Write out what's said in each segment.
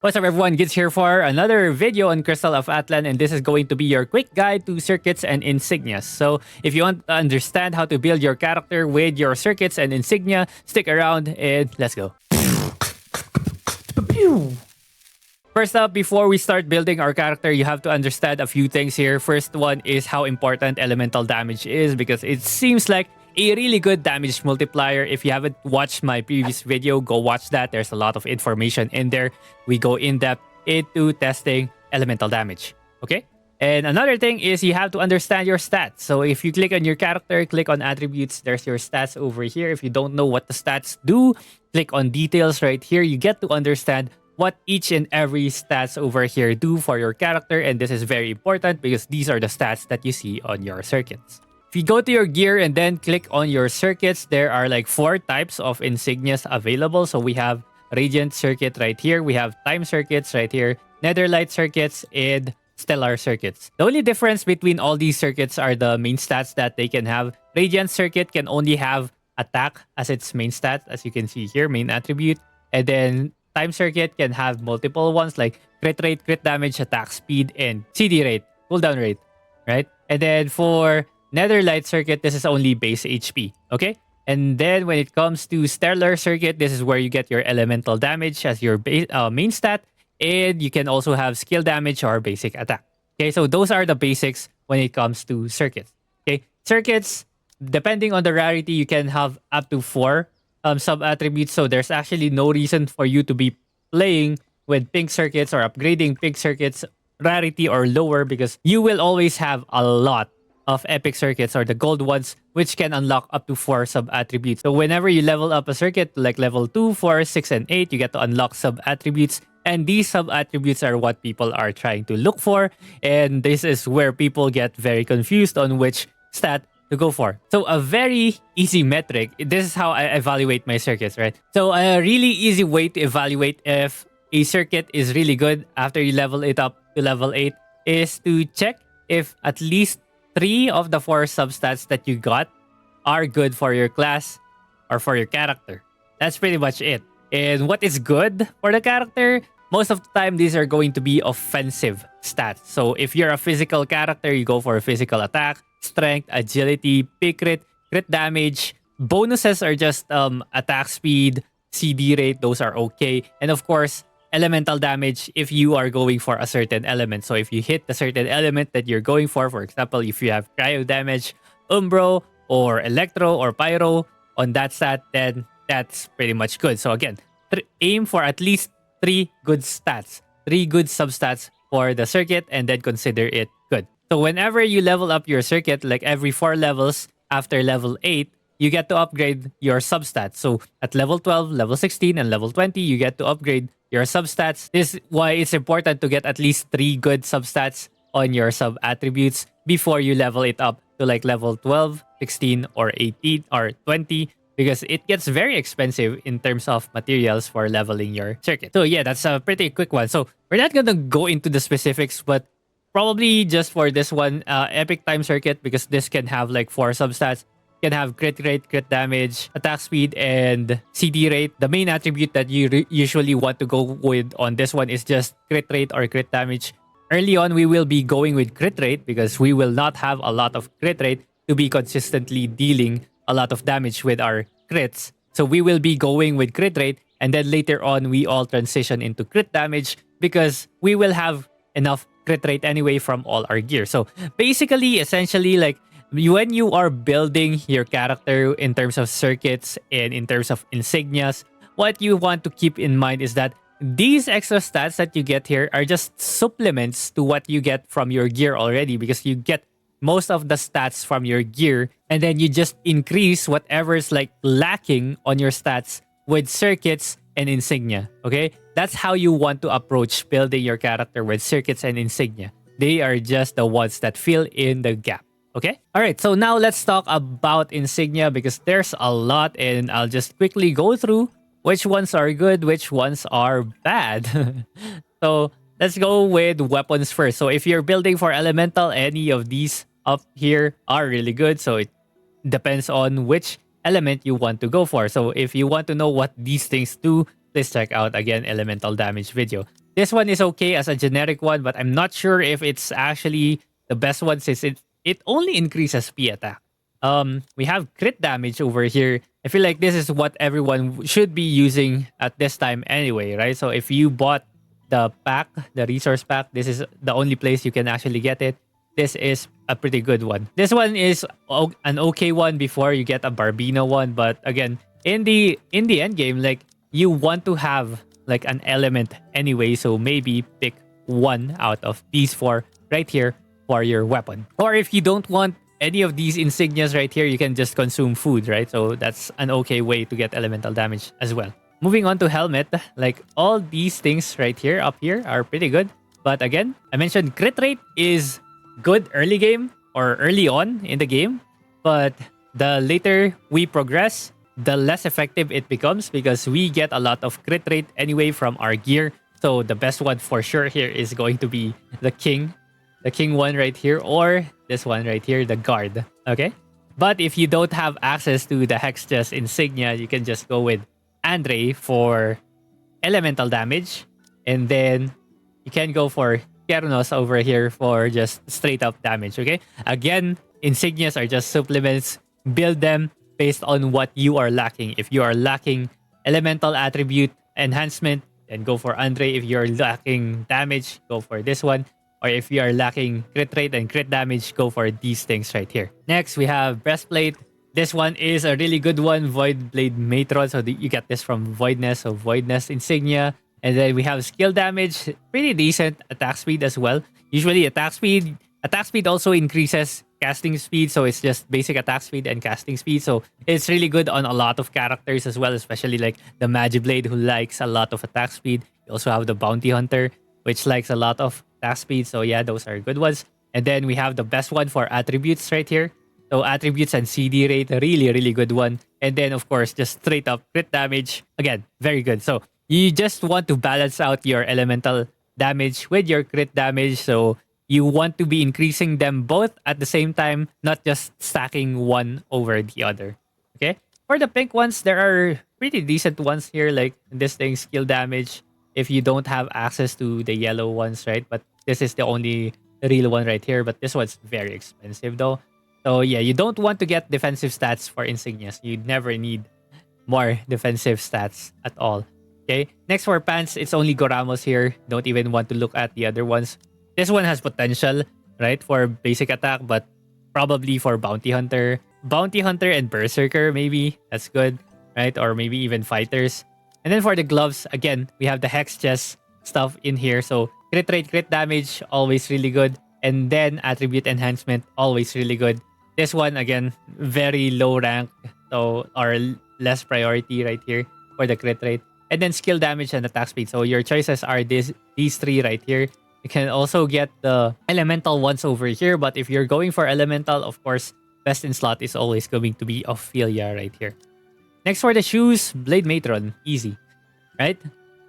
What's up everyone, Gits here for another video on Crystal of Atlan, and this is going to be your quick guide to circuits and insignias. So if you want to understand how to build your character with your circuits and insignia, stick around and let's go. First up, before we start building our character, you have to understand a few things here. First one is how important elemental damage is, because it seems like a really good damage multiplier. If you haven't watched my previous video, go watch that. There's a lot of information in there. We go in depth into testing elemental damage. Okay? And another thing is you have to understand your stats. So if you click on your character, click on attributes, there's your stats over here. If you don't know what the stats do, click on details right here. You get to understand what each and every stats over here do for your character. And this is very important because these are the stats that you see on your circuits. If you go to your gear and then click on your circuits, there are like 4 types of insignias available. So we have Radiant circuit right here. We have Time circuits right here, Netherlight circuits, and Stellar circuits. The only difference between all these circuits are the main stats that they can have. Radiant circuit can only have attack as its main stat, as you can see here, main attribute. And then Time circuit can have multiple ones like crit rate, crit damage, attack speed, and CD rate, cooldown rate, right? And then for Netherlight circuit, this is only base HP, okay? And then when it comes to Stellar circuit, this is where you get your elemental damage as your main stat, and you can also have skill damage or basic attack. Okay, so those are the basics when it comes to circuits. Okay, circuits, depending on the rarity, you can have up to 4 sub-attributes, so there's actually no reason for you to be playing with pink circuits or upgrading pink circuits rarity or lower, because you will always have a lot of epic circuits or the gold ones, which can unlock up to 4 sub-attributes. So whenever you level up a circuit like level 2, 4, 6, and 8, you get to unlock sub-attributes. And these sub-attributes are what people are trying to look for. And this is where people get very confused on which stat to go for. So a very easy metric, this is how I evaluate my circuits, right? So a really easy way to evaluate if a circuit is really good after you level it up to level 8 is to check if at least 3 of the 4 substats that you got are good for your class or for your character. That's pretty much it. And what is good for the character? Most of the time, these are going to be offensive stats. So if you're a physical character, you go for a physical attack, strength, agility, pick rate, crit damage. Bonuses are just attack speed, CD rate. Those are okay. And of course, elemental damage if you are going for a certain element. So if you hit the certain element that you're going for example, if you have cryo damage, umbro, or electro, or pyro on that stat, then that's pretty much good. So again, aim for at least 3 good stats, 3 good substats for the circuit, and then consider it good. So whenever you level up your circuit, like every 4 levels after level 8, you get to upgrade your substats. So at level 12, level 16, and level 20, you get to upgrade your substats. This is why it's important to get at least 3 good substats on your sub-attributes before you level it up to like level 12, 16, or 18, or 20, because it gets very expensive in terms of materials for leveling your circuit. So yeah, that's a pretty quick one. So we're not gonna go into the specifics, but probably just for this one, Epic Time circuit, because this can have like 4 substats. Can have crit rate, crit damage, attack speed, and CD rate. The main attribute that you usually want to go with on this one is just crit rate or crit damage. Early on, we will be going with crit rate because we will not have a lot of crit rate to be consistently dealing a lot of damage with our crits. So we will be going with crit rate, and then later on, we all transition into crit damage because we will have enough crit rate anyway from all our gear. So basically, essentially, like, when you are building your character in terms of circuits and in terms of insignias, what you want to keep in mind is that these extra stats that you get here are just supplements to what you get from your gear already, because you get most of the stats from your gear and then you just increase whatever's like lacking on your stats with circuits and insignia. Okay? That's how you want to approach building your character with circuits and insignia. They are just the ones that fill in the gap. Okay? Alright, so now let's talk about insignia, because there's a lot and I'll just quickly go through which ones are good, which ones are bad. So let's go with weapons first. So if you're building for elemental, any of these up here are really good. So it depends on which element you want to go for. So if you want to know what these things do, please check out again elemental damage video. This one is okay as a generic one, but I'm not sure if it's actually the best one since it only increases P attack. We have crit damage over here. I feel like this is what everyone should be using at this time anyway, right? So if you bought the pack, the resource pack, this is the only place you can actually get it. This is a pretty good one. This one is an okay one before you get a Barbino one, but again, in the end game, like you want to have like an element anyway, so maybe pick one out of these four right here for your weapon. Or if you don't want any of these insignias right here, you can just consume food, right? So that's an okay way to get elemental damage as well. Moving on to helmet, like all these things right here, up here, are pretty good. But again, I mentioned crit rate is good early game or early on in the game. But the later we progress, the less effective it becomes because we get a lot of crit rate anyway from our gear. So the best one for sure here is going to be the king. The king one right here, or this one right here, the guard. Okay? But if you don't have access to the Hex Chest Insignia, you can just go with Andre for elemental damage. And then you can go for Kernos over here for just straight up damage. Okay? Again, Insignias are just supplements. Build them based on what you are lacking. If you are lacking elemental attribute enhancement, then go for Andre. If you're lacking damage, go for this one. Or if you are lacking crit rate and crit damage, go for these things right here. Next, we have Breastplate. This one is a really good one, Void Blade Matron. So you get this from Voidness, so Voidness Insignia. And then we have skill damage, pretty decent attack speed as well. Usually attack speed also increases casting speed. So it's just basic attack speed and casting speed. So it's really good on a lot of characters as well, especially like the Magiblade who likes a lot of attack speed. You also have the Bounty Hunter, which likes a lot of attack speed. So yeah, those are good ones. And then we have the best one for attributes right here. So attributes and CD rate, a really, really good one. And then of course, just straight up crit damage. Again, very good. So you just want to balance out your elemental damage with your crit damage. So you want to be increasing them both at the same time, not just stacking one over the other. Okay? For the pink ones, there are pretty decent ones here, like this thing, skill damage, if you don't have access to the yellow ones, right? But this is the only real one right here. But this one's very expensive though. So yeah, you don't want to get defensive stats for insignias. You never need more defensive stats at all. Okay? Next for pants, it's only Goramos here. Don't even want to look at the other ones. This one has potential, right? For basic attack, but probably for Bounty Hunter. Bounty Hunter and Berserker, maybe. That's good, right? Or maybe even Fighters. And then for the gloves, again, we have the Hex Chest stuff in here. So crit rate, crit damage, always really good. And then attribute enhancement, always really good. This one, again, very low rank. So, or less priority right here for the crit rate. And then skill damage and attack speed. So your choices are these three right here. You can also get the elemental ones over here. But if you're going for elemental, of course, best in slot is always going to be Ophelia right here. Next for the shoes, Blade Matron. Easy, right?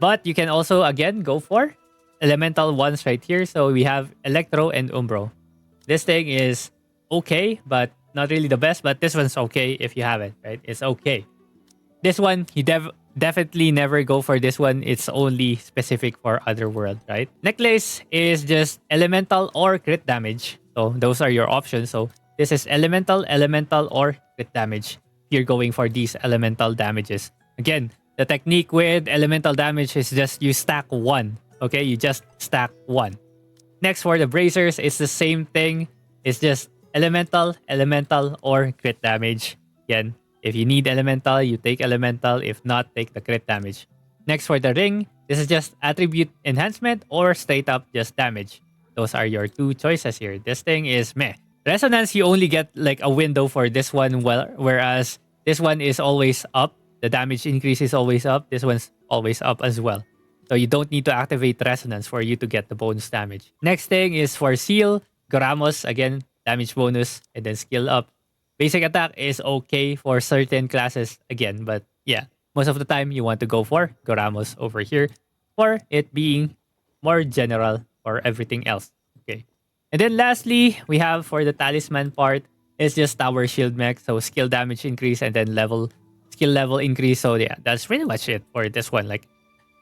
But you can also, again, go for elemental ones right here. So we have Electro and Umbro. This thing is okay, but not really the best. But this one's okay if you have it, right? It's okay. This one, you definitely never go for this one. It's only specific for Otherworld, right? Necklace is just elemental or crit damage. So those are your options. So this is elemental, or crit damage. You're going for these elemental damages. Again, the technique with elemental damage is just you stack one. Okay, you just stack one. Next for the bracers, it's the same thing. It's just elemental, or crit damage. Again, if you need elemental, you take elemental. If not, take the crit damage. Next for the ring, this is just attribute enhancement or straight up just damage. Those are your two choices here. This thing is meh. Resonance, you only get like a window for this one, whereas this one is always up. The damage increase is always up. This one's always up as well. So you don't need to activate Resonance for you to get the bonus damage. Next thing is for Seal. Goramos, again, damage bonus and then skill up. Basic attack is okay for certain classes again. But yeah, most of the time you want to go for Goramos over here for it being more general for everything else. Okay. And then lastly, we have for the talisman part, it's just Tower Shield Mech. So skill damage increase and then skill level increase. So yeah, that's pretty much it for this one. Like,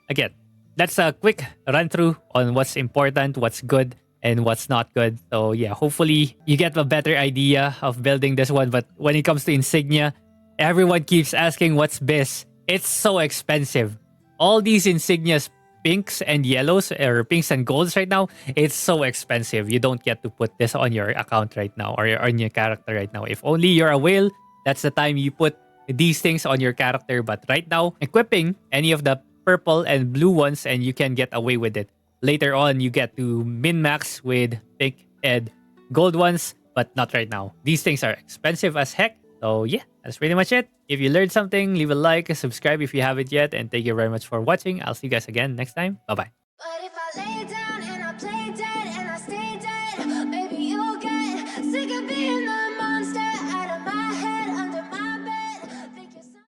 again, that's a quick run through on what's important, what's good, and what's not good. So yeah, hopefully you get a better idea of building this one. But when it comes to Insignia, everyone keeps asking what's BIS. It's so expensive. All these Insignias, pinks and yellows, or pinks and golds right now, it's so expensive. You don't get to put this on your account right now, or on your character right now. If only you're a whale, that's the time you put these things on your character. But right now, equipping any of the purple and blue ones and you can get away with it. Later on, you get to min-max with pink and gold ones, but not right now. These things are expensive as heck. So yeah, that's pretty much it. If you learned something, leave a like, subscribe if you haven't yet, and thank you very much for watching. I'll see you guys again next time. Bye-bye.